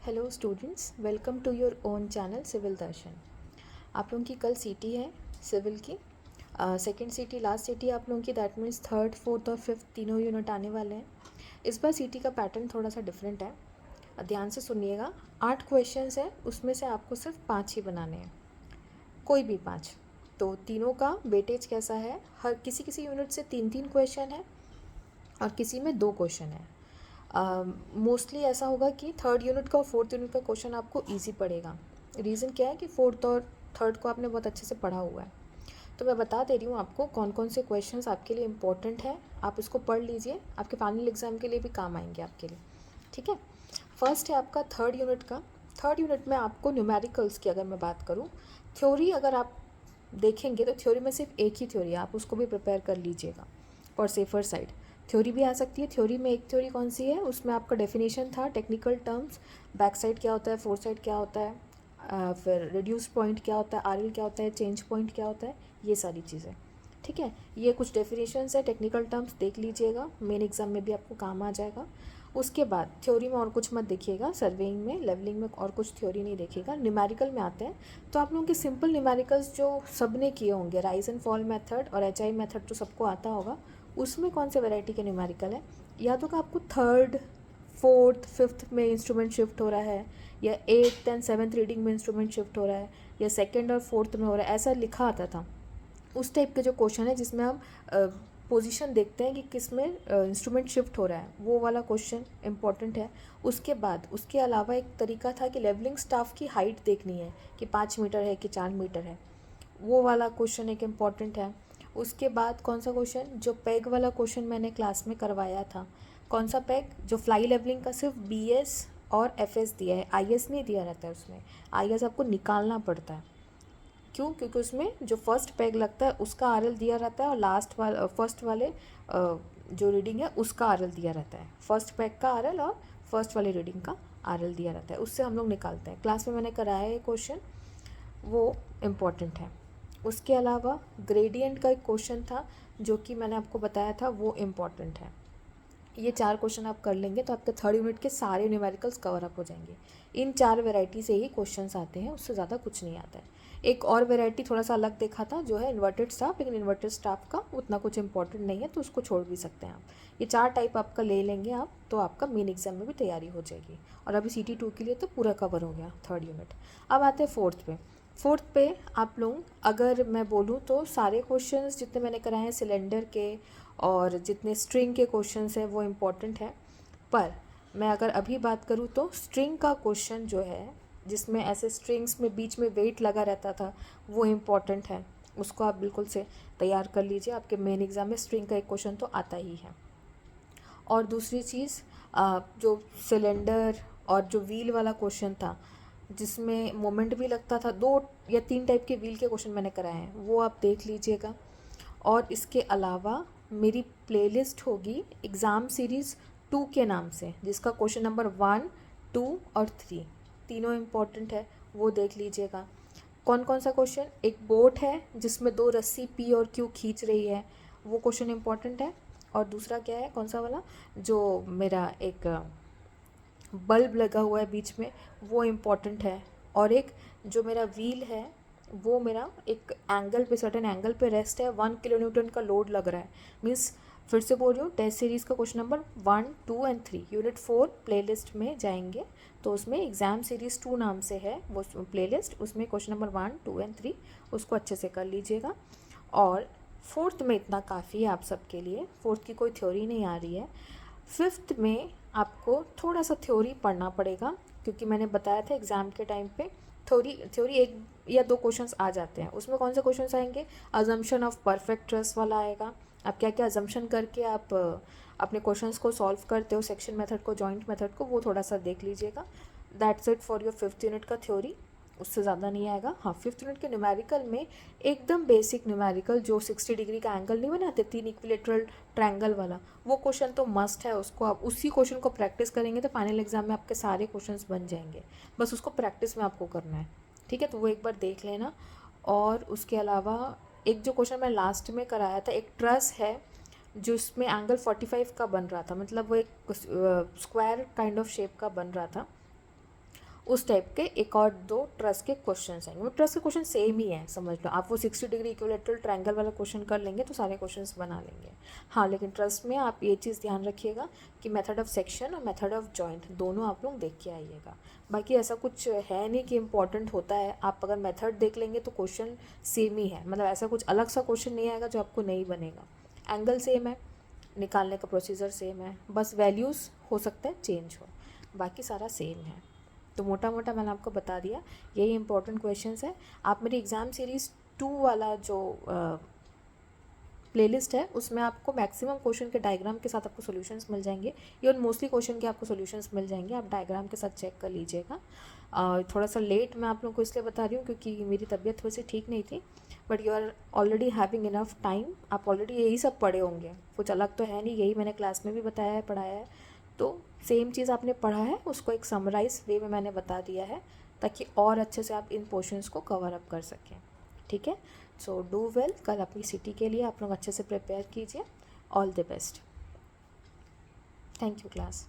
Hello students, welcome to your own channel civil Darshan. आप लोगों की कल सीटी है सिविल की। सेकंड सीटी लास्ट सीटी आप लोगों की, दैट मीन्स थर्ड फोर्थ और फिफ्थ तीनों यूनिट आने वाले हैं। इस बार सीटी का पैटर्न थोड़ा सा डिफरेंट है। ध्यान से सुनिएगा। 8 क्वेश्चंस हैं, उसमें से आपको सिर्फ 5 ही बनाने हैं, कोई भी 5। तो तीनों का वेटेज कैसा है, हर किसी किसी यूनिट से 3-3 क्वेश्चन है और किसी में 2 क्वेश्चन है। मोस्टली ऐसा होगा कि थर्ड यूनिट का और फोर्थ यूनिट का क्वेश्चन आपको इजी पड़ेगा। रीज़न क्या है कि फोर्थ और थर्ड को आपने बहुत अच्छे से पढ़ा हुआ है। तो मैं बता दे रही हूँ आपको कौन कौन से क्वेश्चंस आपके लिए इम्पोर्टेंट है। आप इसको पढ़ लीजिए, आपके फाइनल एग्ज़ाम के लिए भी काम आएंगे आपके लिए। ठीक है। फर्स्ट है आपका थर्ड यूनिट का। थर्ड यूनिट में आपको न्यूमेरिकल्स की अगर मैं बात करूँ, थ्योरी अगर आप देखेंगे तो थ्योरी में सिर्फ एक ही थ्योरी है, आप उसको भी प्रिपेयर कर लीजिएगा फॉर सेफर साइड। थ्योरी भी आ सकती है। थ्योरी में एक थ्योरी कौन सी है, उसमें आपका डेफिनेशन था, टेक्निकल टर्म्स, बैक साइड क्या होता है, फोर साइड क्या होता है, फिर रिड्यूस पॉइंट क्या होता है, आरएल क्या होता है, चेंज पॉइंट क्या होता है, ये सारी चीज़ें। ठीक है। ये कुछ डेफिनेशंस है, टेक्निकल टर्म्स देख लीजिएगा, मेन एग्जाम में भी आपको काम आ जाएगा। उसके बाद थ्योरी में और कुछ मत देखिएगा, सर्वेइंग में, लेवलिंग में और कुछ थ्योरी नहीं देखिएगा। न्यूमेरिकल में आते हैं तो आप लोगों के सिंपल न्यूमेरिकल्स जो सब ने किए होंगे, राइज एंड फॉल मेथड और एचआई मेथड तो सबको आता होगा। उसमें कौन से वैरायटी के न्यूमेरिकल है, या तो कि आपको थर्ड फोर्थ फिफ्थ में इंस्ट्रूमेंट शिफ्ट हो रहा है, या एट्थ एंड सेवन्थ रीडिंग में इंस्ट्रूमेंट शिफ्ट हो रहा है, या सेकेंड और फोर्थ में हो रहा है, ऐसा लिखा आता था। उस टाइप के जो क्वेश्चन है जिसमें हम पोजीशन देखते हैं कि किस में इंस्ट्रूमेंट शिफ्ट हो रहा है, वो वाला क्वेश्चन इंपॉर्टेंट है। उसके बाद उसके अलावा एक तरीका था कि लेवलिंग स्टाफ की हाइट देखनी है कि 5 मीटर है कि 4 मीटर है, वो वाला क्वेश्चन एक इम्पॉर्टेंट है। उसके बाद कौन सा क्वेश्चन, जो पैग वाला क्वेश्चन मैंने क्लास में करवाया था, कौन सा पैग, जो फ्लाई लेवलिंग का सिर्फ बीएस और एफएस दिया है, आईएस नहीं दिया रहता है उसमें। आईएस आपको निकालना पड़ता है। क्यों? क्योंकि उसमें जो फर्स्ट पैग लगता है उसका आरएल दिया रहता है, और लास्ट वाला फर्स्ट वाले जो रीडिंग है उसका आरएल दिया रहता है। फर्स्ट पैग का आरएल और फर्स्ट वाले रीडिंग का आरएल दिया रहता है, उससे हम लोग निकालते हैं। क्लास में मैंने कराया है क्वेश्चन, वो इम्पॉर्टेंट है। उसके अलावा ग्रेडियंट का एक क्वेश्चन था जो कि मैंने आपको बताया था, वो इम्पॉर्टेंट है। ये 4 क्वेश्चन आप कर लेंगे तो आपके थर्ड यूनिट के सारे न्यूमेरिकल्स कवर अप हो जाएंगे। इन 4 वैरायटी से ही क्वेश्चंस आते हैं, उससे ज़्यादा कुछ नहीं आता है। एक और वैरायटी थोड़ा सा अलग देखा था जो है इन्वर्टेड स्टाफ, लेकिन इन्वर्टेड स्टाफ का उतना कुछ इंपॉर्टेंट नहीं है तो उसको छोड़ भी सकते हैं आप। ये 4 टाइप आपका ले लेंगे आप तो आपका मेन एग्जाम में भी तैयारी हो जाएगी। और अभी CT2 के लिए तो पूरा कवर हो गया थर्ड यूनिट। अब आते हैं फोर्थ पे। फोर्थ पे आप लोग, अगर मैं बोलूँ तो सारे क्वेश्चंस जितने मैंने कराए हैं सिलेंडर के और जितने स्ट्रिंग के क्वेश्चंस हैं वो इम्पॉर्टेंट है। पर मैं अगर अभी बात करूँ तो स्ट्रिंग का क्वेश्चन जो है, जिसमें ऐसे स्ट्रिंग्स में बीच में वेट लगा रहता था, वो इम्पॉर्टेंट है। उसको आप बिल्कुल से तैयार कर लीजिए, आपके मेन एग्ज़ाम में स्ट्रिंग का एक क्वेश्चन तो आता ही है। और दूसरी चीज़, जो सिलेंडर और जो व्हील वाला क्वेश्चन था जिसमें मोमेंट भी लगता था, 2 या 3 टाइप के व्हील के क्वेश्चन मैंने कराए हैं, वो आप देख लीजिएगा। और इसके अलावा मेरी प्लेलिस्ट होगी एग्ज़ाम सीरीज़ 2 के नाम से, जिसका क्वेश्चन नंबर 1, 2 और 3 तीनों इम्पॉर्टेंट है, वो देख लीजिएगा। कौन कौन सा क्वेश्चन, एक बोट है जिसमें 2 रस्सी पी और क्यू खींच रही है, वो क्वेश्चन इम्पॉर्टेंट है। और दूसरा क्या है, कौन सा वाला, जो मेरा एक बल्ब लगा हुआ है बीच में, वो इम्पॉर्टेंट है। और एक जो मेरा व्हील है वो मेरा एक एंगल पे, सर्टेन एंगल पे रेस्ट है, 1 किलो न्यूटन का लोड लग रहा है। मीन्स फिर से बोल रही हूँ, टेस्ट सीरीज़ का question number 1, 2 and 3 unit 4 playlist में जाएंगे तो उसमें एग्ज़ाम सीरीज़ 2 नाम से है वो प्लेलिस्ट, उसमें क्वेश्चन नंबर 1, 2 एंड 3 उसको अच्छे से कर लीजिएगा। और फोर्थ में इतना काफ़ी है आप सबके लिए, फोर्थ की कोई थ्योरी नहीं आ रही है। फिफ्थ में आपको थोड़ा सा थ्योरी पढ़ना पड़ेगा, क्योंकि मैंने बताया था एग्ज़ाम के टाइम पे थ्योरी 1 या 2 क्वेश्चंस आ जाते हैं। उसमें कौन से क्वेश्चंस आएंगे, अजम्पशन ऑफ परफेक्ट ट्रस्ट वाला आएगा। आप क्या क्या अजम्पशन करके आप अपने क्वेश्चंस को सॉल्व करते हो, सेक्शन मेथड को, जॉइंट मेथड को, वो थोड़ा सा देख लीजिएगा। That's it for your fifth unit का थ्योरी, उससे ज़्यादा नहीं आएगा। हाँ, फिफ्थ यूनिट के न्यूमेरिकल में एकदम बेसिक न्यूमेरिकल, जो 60 डिग्री का एंगल नहीं बनाते, 3 इक्विलेटरल ट्रायंगल वाला, वो क्वेश्चन तो मस्ट है। उसको आप उसी क्वेश्चन को प्रैक्टिस करेंगे तो फाइनल एग्जाम में आपके सारे क्वेश्चंस बन जाएंगे। बस उसको प्रैक्टिस में आपको करना है, ठीक है, तो वो एक बार देख लेना। और उसके अलावा एक जो क्वेश्चन मैं लास्ट में कराया था, एक ट्रस है जिसमें एंगल 45 का बन रहा था, मतलब वो एक स्क्वायर काइंड ऑफ शेप का बन रहा था। उस टाइप के एक और दो ट्रस्ट के क्वेश्चन आएंगे। वो ट्रस्ट के क्वेश्चन सेम ही है, समझ लो। आप वो 60 डिग्री इक्विलेटरल ट्रायंगल वाला क्वेश्चन कर लेंगे तो सारे क्वेश्चंस बना लेंगे। हाँ, लेकिन ट्रस्ट में आप ये चीज़ ध्यान रखिएगा कि मेथड ऑफ सेक्शन और मेथड ऑफ जॉइंट दोनों आप लोग देख के आइएगा। बाकी ऐसा कुछ है नहीं कि इम्पॉर्टेंट होता है, आप अगर मेथड देख लेंगे तो क्वेश्चन सेम ही है, मतलब ऐसा कुछ अलग सा क्वेश्चन नहीं आएगा जो आपको नहीं बनेगा। एंगल सेम है, निकालने का प्रोसीजर सेम है, बस वैल्यूज़ हो सकता है चेंज हो, बाकी सारा सेम है। तो मोटा मोटा मैंने आपको बता दिया, यही इंपॉर्टेंट क्वेश्चंस है। आप मेरी एग्ज़ाम सीरीज़ 2 वाला जो प्लेलिस्ट है उसमें आपको मैक्सिमम क्वेश्चन के डायग्राम के साथ आपको सॉल्यूशंस मिल जाएंगे, इवन मोस्टली क्वेश्चन के आपको सॉल्यूशंस मिल जाएंगे, आप डायग्राम के साथ चेक कर लीजिएगा। थोड़ा सा लेट मैं आप लोगों को इसलिए बता रही हूँ क्योंकि मेरी तबीयत थोड़ी सी ठीक नहीं थी, but you are already having enough time, आप ऑलरेडी यही सब पढ़े होंगे, कुछ अलग तो है नहीं, यही मैंने क्लास में भी बताया है, पढ़ाया है। तो सेम चीज़ आपने पढ़ा है उसको एक समराइज वे में मैंने बता दिया है ताकि और अच्छे से आप इन पोर्शंस को कवर अप कर सकें। ठीक है, सो डू वेल, कल अपनी सिटी के लिए आप लोग अच्छे से प्रिपेयर कीजिए। All the best. Thank you class.